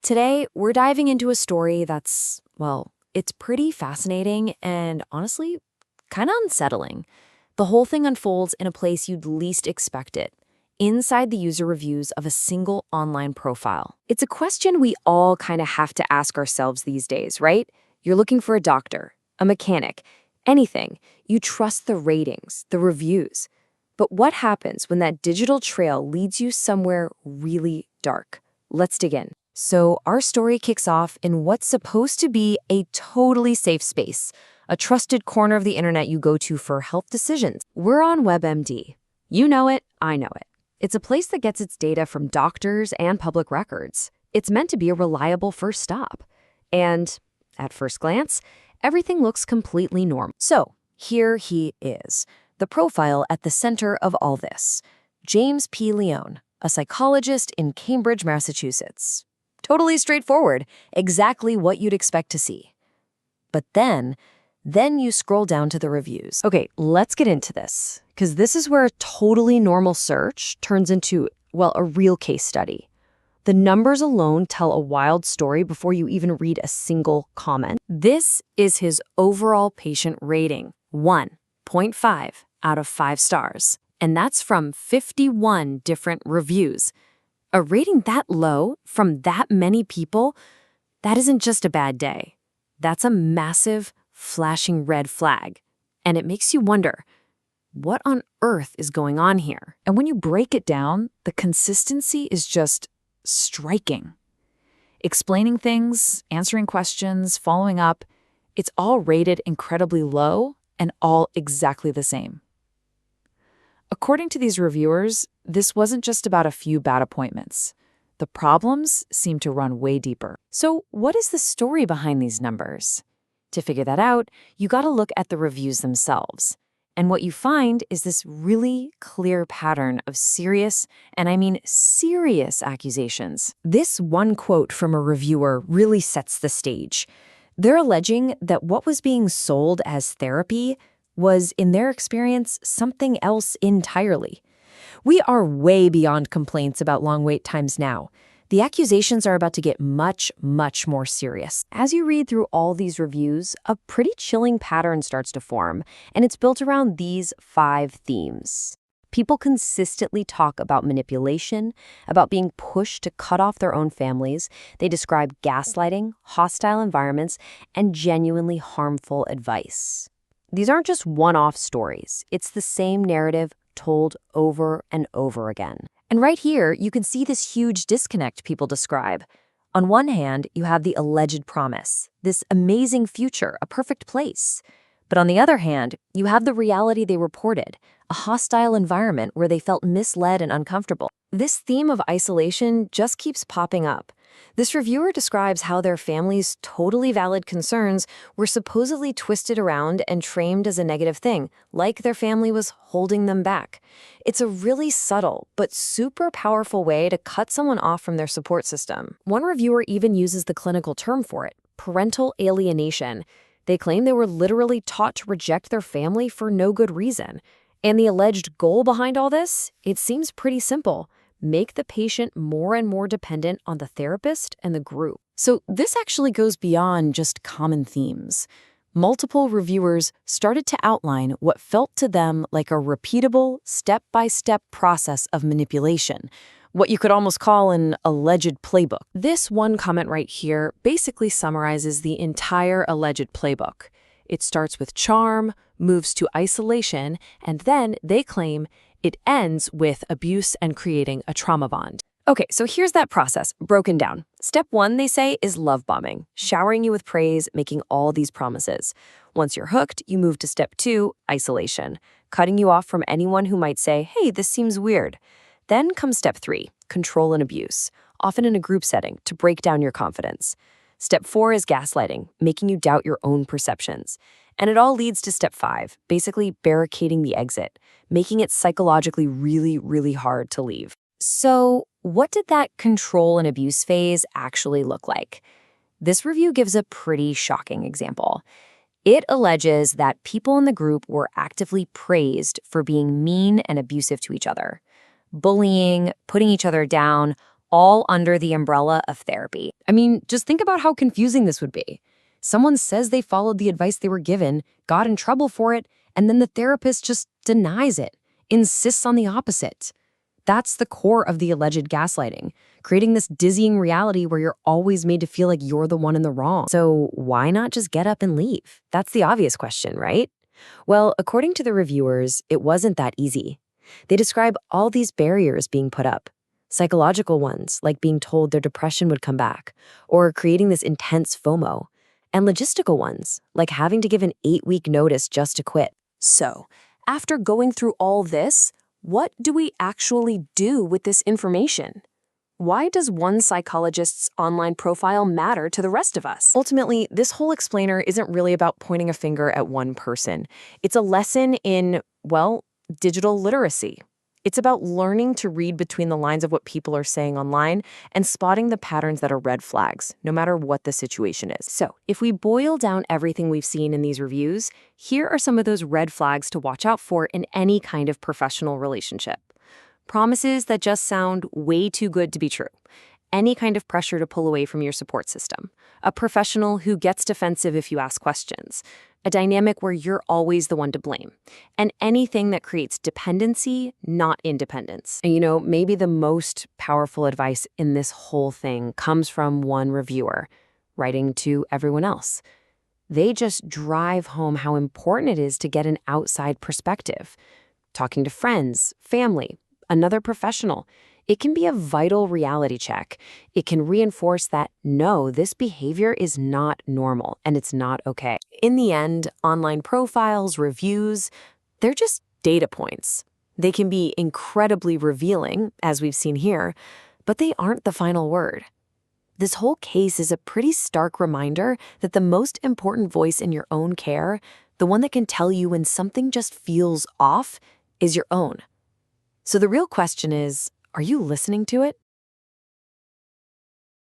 Today, we're diving into a story that's, well, it's pretty fascinating and honestly, kind of unsettling. The whole thing unfolds in a place you'd least expect it, inside the user reviews of a single online profile. It's a question we all kind of have to ask ourselves these days, right? You're looking for a doctor, a mechanic, anything. You trust the ratings, the reviews. But what happens when that digital trail leads you somewhere really dark? Let's dig in. So our story kicks off in what's supposed to be a totally safe space, a trusted corner of the internet you go to for health decisions. We're on WebMD. You know it, I know it. It's a place that gets its data from doctors and public records. It's meant to be a reliable first stop. And at first glance, everything looks completely normal. So here he is, the profile at the center of all this. James P. Leone, a psychologist in Cambridge, Massachusetts. Totally straightforward, exactly what you'd expect to see. But then you scroll down to the reviews. Okay, let's get into this, because this is where a totally normal search turns into, well, a real case study. The numbers alone tell a wild story before you even read a single comment. This is his overall patient rating, 1.5 out of 5 stars. And that's from 51 different reviews. A rating that low from that many people, that isn't just a bad day. That's a massive, flashing red flag. And it makes you wonder, what on earth is going on here? And when you break it down, the consistency is just striking. Explaining things, answering questions, following up, it's all rated incredibly low and all exactly the same. According to these reviewers, this wasn't just about a few bad appointments. The problems seem to run way deeper. So what is the story behind these numbers? To figure that out, you gotta look at the reviews themselves. And what you find is this really clear pattern of serious, and I mean serious, accusations. This one quote from a reviewer really sets the stage. They're alleging that what was being sold as therapy was, in their experience, something else entirely. We are way beyond complaints about long wait times now. The accusations are about to get much, much more serious. As you read through all these reviews, a pretty chilling pattern starts to form, and it's built around these 5 themes. People consistently talk about manipulation, about being pushed to cut off their own families. They describe gaslighting, hostile environments, and genuinely harmful advice. These aren't just one-off stories. It's the same narrative told over and over again. And right here, you can see this huge disconnect people describe. On one hand, you have the alleged promise, this amazing future, a perfect place. But on the other hand, you have the reality they reported, a hostile environment where they felt misled and uncomfortable. This theme of isolation just keeps popping up. This reviewer describes how their family's totally valid concerns were supposedly twisted around and framed as a negative thing, like their family was holding them back. It's a really subtle but super powerful way to cut someone off from their support system. One reviewer even uses the clinical term for it, parental alienation. They claim they were literally taught to reject their family for no good reason. And the alleged goal behind all this? It seems pretty simple. Make the patient more and more dependent on the therapist and the group. So this actually goes beyond just common themes. Multiple reviewers started to outline what felt to them like a repeatable, step-by-step process of manipulation, what you could almost call an alleged playbook. This one comment right here basically summarizes the entire alleged playbook. It starts with charm, moves to isolation, and then, they claim, it ends with abuse and creating a trauma bond. Okay, so here's that process, broken down. Step 1, they say, is love bombing, showering you with praise, making all these promises. Once you're hooked, you move to step 2, isolation, cutting you off from anyone who might say, hey, this seems weird. Then comes step 3, control and abuse, often in a group setting, to break down your confidence. Step 4 is gaslighting, making you doubt your own perceptions. And it all leads to step 5, basically barricading the exit, making it psychologically really, really hard to leave. So what did that control and abuse phase actually look like? This review gives a pretty shocking example. It alleges that people in the group were actively praised for being mean and abusive to each other. Bullying, putting each other down, all under the umbrella of therapy. I mean, just think about how confusing this would be. Someone says they followed the advice they were given, got in trouble for it, and then the therapist just denies it, insists on the opposite. That's the core of the alleged gaslighting, creating this dizzying reality where you're always made to feel like you're the one in the wrong. So why not just get up and leave? That's the obvious question, right? Well, according to the reviewers, it wasn't that easy. They describe all these barriers being put up. Psychological ones, like being told their depression would come back, or creating this intense FOMO. And logistical ones, like having to give an 8-week notice just to quit. So, after going through all this, what do we actually do with this information? Why does one psychologist's online profile matter to the rest of us? Ultimately, this whole explainer isn't really about pointing a finger at one person. It's a lesson in, well, digital literacy. It's about learning to read between the lines of what people are saying online and spotting the patterns that are red flags, no matter what the situation is. So, if we boil down everything we've seen in these reviews, here are some of those red flags to watch out for in any kind of professional relationship. Promises that just sound way too good to be true. Any kind of pressure to pull away from your support system. A professional who gets defensive if you ask questions. A dynamic where you're always the one to blame. And anything that creates dependency, not independence. And maybe the most powerful advice in this whole thing comes from one reviewer, writing to everyone else. They just drive home how important it is to get an outside perspective. Talking to friends, family, another professional. It can be a vital reality check. It can reinforce that, no, this behavior is not normal and it's not okay. In the end, online profiles, reviews, they're just data points. They can be incredibly revealing, as we've seen here, but they aren't the final word. This whole case is a pretty stark reminder that the most important voice in your own care, the one that can tell you when something just feels off, is your own. So the real question is, are you listening to it?